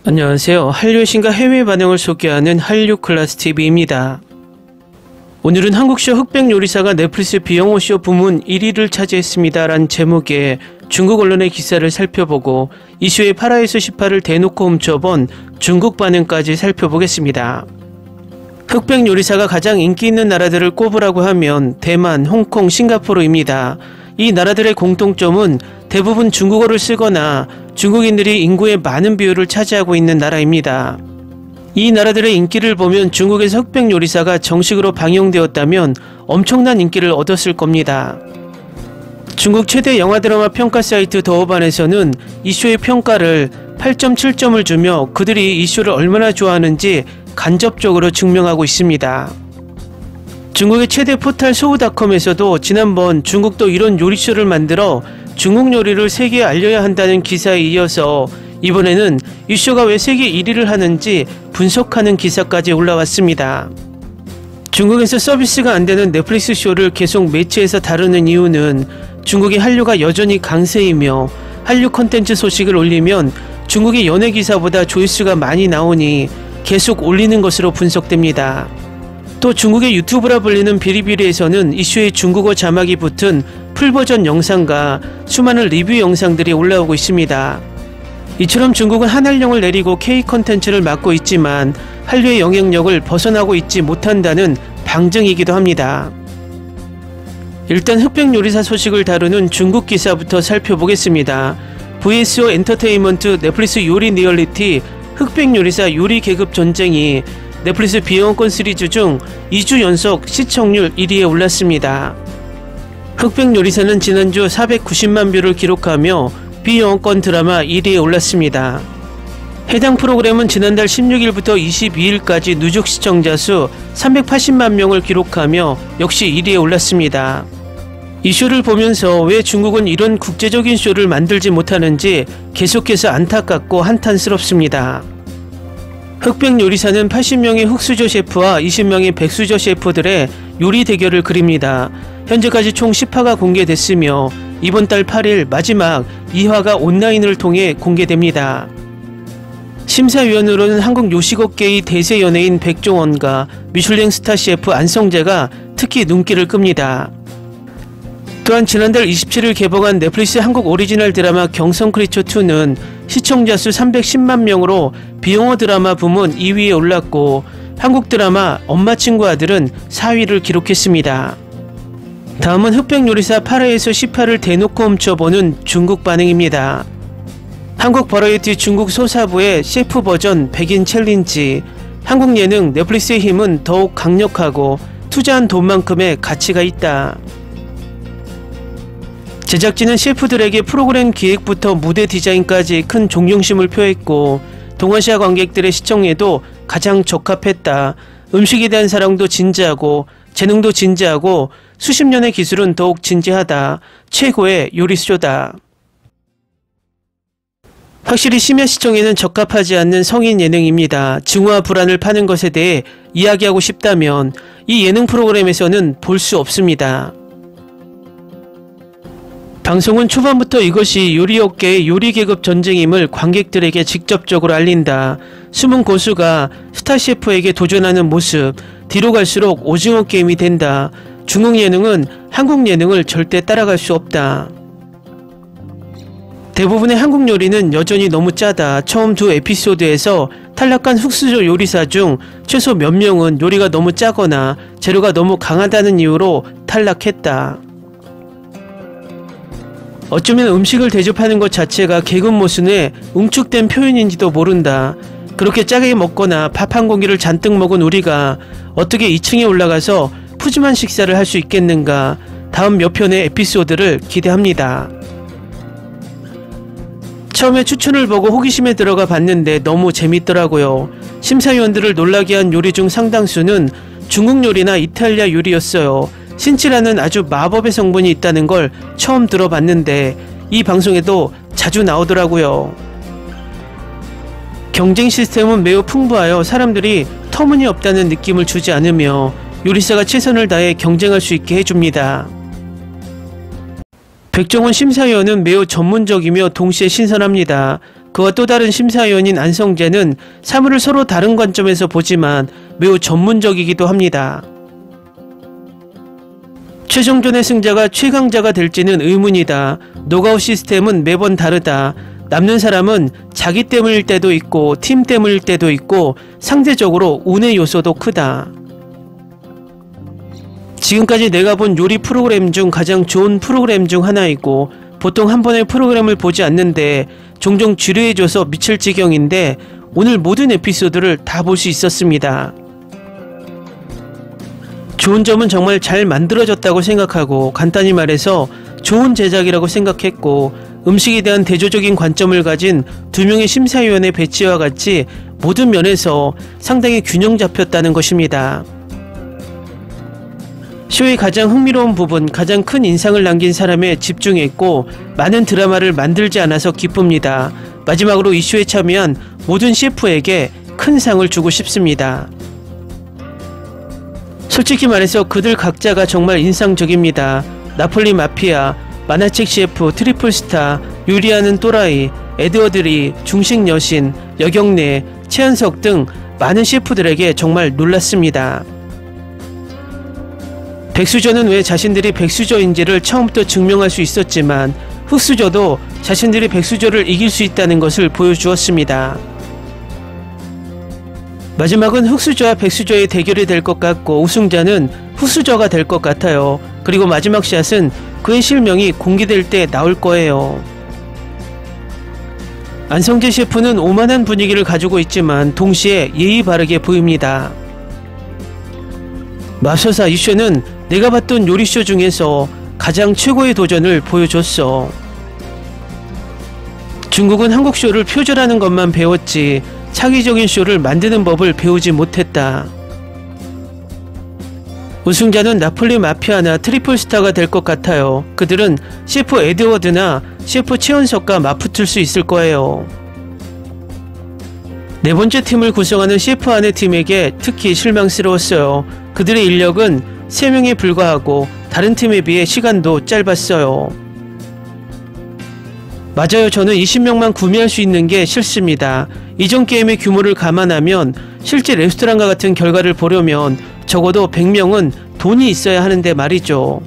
안녕하세요. 한류의 신과 해외 반응을 소개하는 한류클래스TV입니다. 오늘은 한국쇼 흑백 요리사가 넷플릭스 비영어쇼 부문 1위를 차지했습니다 라는 제목의 중국 언론의 기사를 살펴보고 이쇼의 8화에서 18을 대놓고 훔쳐본 중국 반응까지 살펴보겠습니다. 흑백 요리사가 가장 인기 있는 나라들을 꼽으라고 하면 대만, 홍콩, 싱가포르입니다. 이 나라들의 공통점은 대부분 중국어를 쓰거나 중국인들이 인구의 많은 비율을 차지하고 있는 나라입니다. 이 나라들의 인기를 보면 중국에서 흑백 요리사가 정식으로 방영되었다면 엄청난 인기를 얻었을 겁니다. 중국 최대 영화 드라마 평가 사이트 더우반에서는 이 쇼의 평가를 8.7점을 주며 그들이 이 쇼를 얼마나 좋아하는지 간접적으로 증명하고 있습니다. 중국의 최대 포털 소우닷컴에서도 지난번 중국도 이런 요리쇼를 만들어 중국 요리를 세계에 알려야 한다는 기사에 이어서 이번에는 이 쇼가 왜 세계 1위를 하는지 분석하는 기사까지 올라왔습니다. 중국에서 서비스가 안되는 넷플릭스 쇼를 계속 매체에서 다루는 이유는 중국의 한류가 여전히 강세이며 한류 콘텐츠 소식을 올리면 중국의 연예 기사보다 조회수가 많이 나오니 계속 올리는 것으로 분석됩니다. 또 중국의 유튜브라 불리는 비리비리에서는 이 쇼에 중국어 자막이 붙은 풀버전 영상과 수많은 리뷰 영상들이 올라오고 있습니다. 이처럼 중국은 한한령을 내리고 K 콘텐츠를 맡고 있지만 한류의 영향력을 벗어나고 있지 못한다는 방증이기도 합니다. 일단 흑백 요리사 소식을 다루는 중국 기사부터 살펴보겠습니다. VSO 엔터테인먼트 넷플릭스 요리 리얼리티 흑백 요리사 요리 계급 전쟁이 넷플릭스 비영어권 시리즈 중 2주 연속 시청률 1위에 올랐습니다. 흑백 요리사는 지난주 490만 뷰를 기록하며 비영어권 드라마 1위에 올랐습니다. 해당 프로그램은 지난달 16일부터 22일까지 누적 시청자 수 380만 명을 기록하며 역시 1위에 올랐습니다. 이 쇼를 보면서 왜 중국은 이런 국제적인 쇼를 만들지 못하는지 계속해서 안타깝고 한탄스럽습니다. 흑백 요리사는 80명의 흑수저 셰프와 20명의 백수저 셰프들의 요리 대결을 그립니다. 현재까지 총 10화가 공개됐으며 이번 달 8일 마지막 2화가 온라인을 통해 공개됩니다. 심사위원으로는 한국 요식업계의 대세 연예인 백종원과 미슐랭 스타 셰프 안성재가 특히 눈길을 끕니다. 또한 지난달 27일 개봉한 넷플릭스 한국 오리지널 드라마 경성크리처2는 시청자 수 310만 명으로 비영어 드라마 부문 2위에 올랐고 한국 드라마 엄마 친구 아들은 4위를 기록했습니다. 다음은 흑백 요리사 8화에서 18을 대놓고 훔쳐보는 중국 반응입니다. 한국 버라이어티 중국 소사부의 셰프 버전 백인 챌린지. 한국 예능 넷플릭스의 힘은 더욱 강력하고 투자한 돈만큼의 가치가 있다. 제작진은 셰프들에게 프로그램 기획부터 무대 디자인까지 큰 존경심을 표했고 동아시아 관객들의 시청에도 가장 적합했다. 음식에 대한 사랑도 진지하고 재능도 진지하고 수십 년의 기술은 더욱 진지하다. 최고의 요리쇼다. 확실히 심야 시청에는 적합하지 않는 성인 예능입니다. 증오와 불안을 파는 것에 대해 이야기하고 싶다면 이 예능 프로그램에서는 볼 수 없습니다. 방송은 초반부터 이것이 요리업계의 요리계급 전쟁임을 관객들에게 직접적으로 알린다. 숨은 고수가 스타셰프에게 도전하는 모습, 뒤로 갈수록 오징어 게임이 된다. 중국 예능은 한국 예능을 절대 따라갈 수 없다. 대부분의 한국 요리는 여전히 너무 짜다. 처음 두 에피소드에서 탈락한 흑수저 요리사 중 최소 몇 명은 요리가 너무 짜거나 재료가 너무 강하다는 이유로 탈락했다. 어쩌면 음식을 대접하는 것 자체가 계급 모순의 응축된 표현인지도 모른다. 그렇게 짜게 먹거나 밥 한 공기를 잔뜩 먹은 우리가 어떻게 2층에 올라가서 푸짐한 식사를 할 수 있겠는가. 다음 몇 편의 에피소드를 기대합니다. 처음에 추천을 보고 호기심에 들어가 봤는데 너무 재밌더라고요. 심사위원들을 놀라게 한 요리 중 상당수는 중국 요리나 이탈리아 요리였어요. 신치라는 아주 마법의 성분이 있다는 걸 처음 들어봤는데 이 방송에도 자주 나오더라고요. 경쟁 시스템은 매우 풍부하여 사람들이 터무니없다는 느낌을 주지 않으며 요리사가 최선을 다해 경쟁할 수 있게 해줍니다. 백종원 심사위원은 매우 전문적이며 동시에 신선합니다. 그와 또 다른 심사위원인 안성재는 사물을 서로 다른 관점에서 보지만 매우 전문적이기도 합니다. 최종전의 승자가 최강자가 될지는 의문이다. 노가웃 시스템은 매번 다르다. 남는 사람은 자기 때문일 때도 있고 팀 때문일 때도 있고 상대적으로 운의 요소도 크다. 지금까지 내가 본 요리 프로그램 중 가장 좋은 프로그램 중 하나이고 보통 한 번의 프로그램을 보지 않는데 종종 지루해져서 미칠 지경인데 오늘 모든 에피소드를 다 볼 수 있었습니다. 좋은 점은 정말 잘 만들어졌다고 생각하고 간단히 말해서 좋은 제작이라고 생각했고 음식에 대한 대조적인 관점을 가진 두 명의 심사위원의 배치와 같이 모든 면에서 상당히 균형 잡혔다는 것입니다. 쇼의 가장 흥미로운 부분, 가장 큰 인상을 남긴 사람에 집중했고 많은 드라마를 만들지 않아서 기쁩니다. 마지막으로 이 쇼에 참여한 모든 셰프에게 큰 상을 주고 싶습니다. 솔직히 말해서 그들 각자가 정말 인상적입니다. 나폴리 마피아, 만화책 셰프, 트리플스타, 요리하는 또라이, 에드워드 리, 중식 여신, 여경래, 최현석 등 많은 셰프들에게 정말 놀랐습니다. 백수저는 왜 자신들이 백수저인지를 처음부터 증명할 수 있었지만 흑수저도 자신들이 백수저를 이길 수 있다는 것을 보여주었습니다. 마지막은 흑수저와 백수저의 대결이 될 것 같고 우승자는 흑수저가 될 것 같아요. 그리고 마지막 샷은 그의 실명이 공개될 때 나올 거예요. 안성재 셰프는 오만한 분위기를 가지고 있지만 동시에 예의 바르게 보입니다. 맙소사 이 쇼는 내가 봤던 요리쇼 중에서 가장 최고의 도전을 보여줬어. 중국은 한국 쇼를 표절하는 것만 배웠지 창의적인 쇼를 만드는 법을 배우지 못했다. 우승자는 나폴리 마피아나 트리플스타가 될 것 같아요. 그들은 셰프 에드워드나 셰프 최현석과 맞붙을 수 있을 거예요. 네 번째 팀을 구성하는 셰프 안의 팀에게 특히 실망스러웠어요. 그들의 인력은 3명에 불과하고 다른 팀에 비해 시간도 짧았어요. 맞아요. 저는 20명만 구매할 수 있는 게 싫습니다. 이전 게임의 규모를 감안하면 실제 레스토랑과 같은 결과를 보려면 적어도 100명은 돈이 있어야 하는데 말이죠.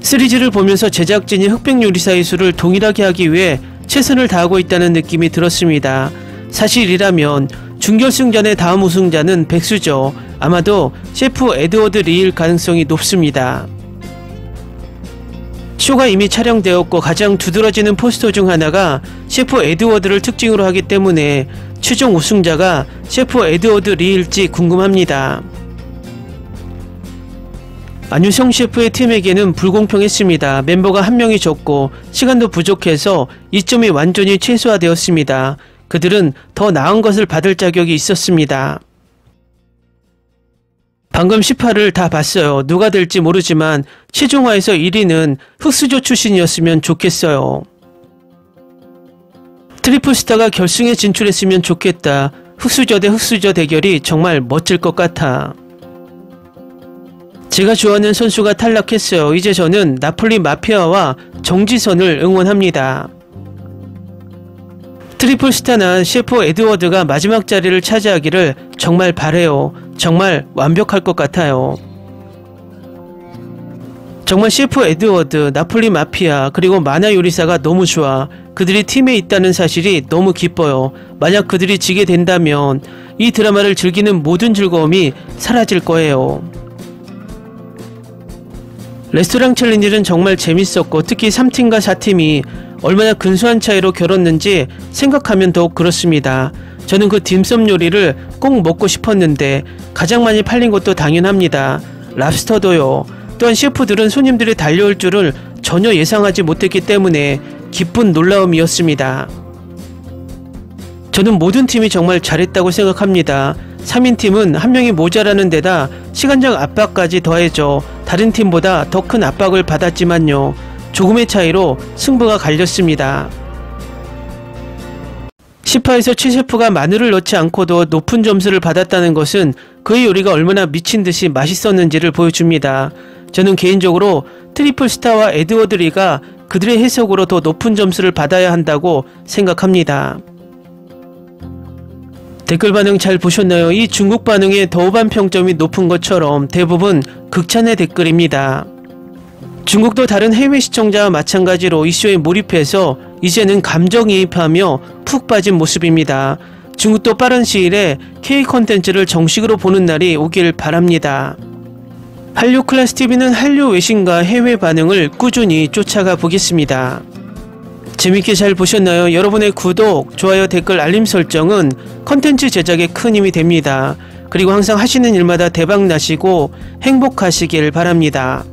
시리즈를 보면서 제작진이 흑백 요리사의 수를 동일하게 하기 위해 최선을 다하고 있다는 느낌이 들었습니다. 사실이라면 준결승전의 다음 우승자는 백수죠. 아마도 셰프 에드워드 리일 가능성이 높습니다. 쇼가 이미 촬영되었고 가장 두드러지는 포스터 중 하나가 셰프 에드워드를 특징으로 하기 때문에 최종 우승자가 셰프 에드워드 리일지 궁금합니다. 안유성 셰프의 팀에게는 불공평했습니다. 멤버가 한 명이 적고 시간도 부족해서 이점이 완전히 최소화되었습니다. 그들은 더 나은 것을 받을 자격이 있었습니다. 방금 18을 다 봤어요. 누가 될지 모르지만 최종화에서 1위는 흑수저 출신이었으면 좋겠어요. 트리플스타가 결승에 진출했으면 좋겠다. 흑수저 대 흑수저 대결이 정말 멋질 것 같아. 제가 좋아하는 선수가 탈락했어요. 이제 저는 나폴리 마피아와 정지선을 응원합니다. 트리플스타나 셰프 에드워드가 마지막 자리를 차지하기를 정말 바래요. 정말 완벽할 것 같아요. 정말 셰프 에드워드, 나폴리 마피아, 그리고 만화 요리사가 너무 좋아. 그들이 팀에 있다는 사실이 너무 기뻐요. 만약 그들이 지게 된다면 이 드라마를 즐기는 모든 즐거움이 사라질 거예요. 레스토랑 챌린지는 정말 재밌었고 특히 3팀과 4팀이 얼마나 근소한 차이로 겨뤘는지 생각하면 더욱 그렇습니다. 저는 그 딤섬 요리를 꼭 먹고 싶었는데 가장 많이 팔린 것도 당연합니다. 랍스터도요. 또한 셰프들은 손님들이 달려올 줄을 전혀 예상하지 못했기 때문에 기쁜 놀라움이었습니다. 저는 모든 팀이 정말 잘했다고 생각합니다. 3인팀은 한 명이 모자라는 데다 시간적 압박까지 더해져 다른 팀보다 더 큰 압박을 받았지만요. 조금의 차이로 승부가 갈렸습니다. 10화에서 최 셰프가 마늘을 넣지 않고도 높은 점수를 받았다는 것은 그의 요리가 얼마나 미친듯이 맛있었는지를 보여줍니다. 저는 개인적으로 트리플 스타와 에드워드 리가 그들의 해석으로 더 높은 점수를 받아야 한다고 생각합니다. 댓글 반응 잘 보셨나요? 이 중국 반응의 더우반 평점이 높은 것처럼 대부분 극찬의 댓글입니다. 중국도 다른 해외 시청자와 마찬가지로 이슈에 몰입해서 이제는 감정이입하며 푹 빠진 모습입니다. 중국도 빠른 시일에 K 콘텐츠를 정식으로 보는 날이 오길 바랍니다. 한류 클래스 TV는 한류 외신과 해외 반응을 꾸준히 쫓아가 보겠습니다. 재밌게 잘 보셨나요? 여러분의 구독, 좋아요, 댓글, 알림 설정은 컨텐츠 제작에 큰 힘이 됩니다. 그리고 항상 하시는 일마다 대박 나시고 행복하시길 바랍니다.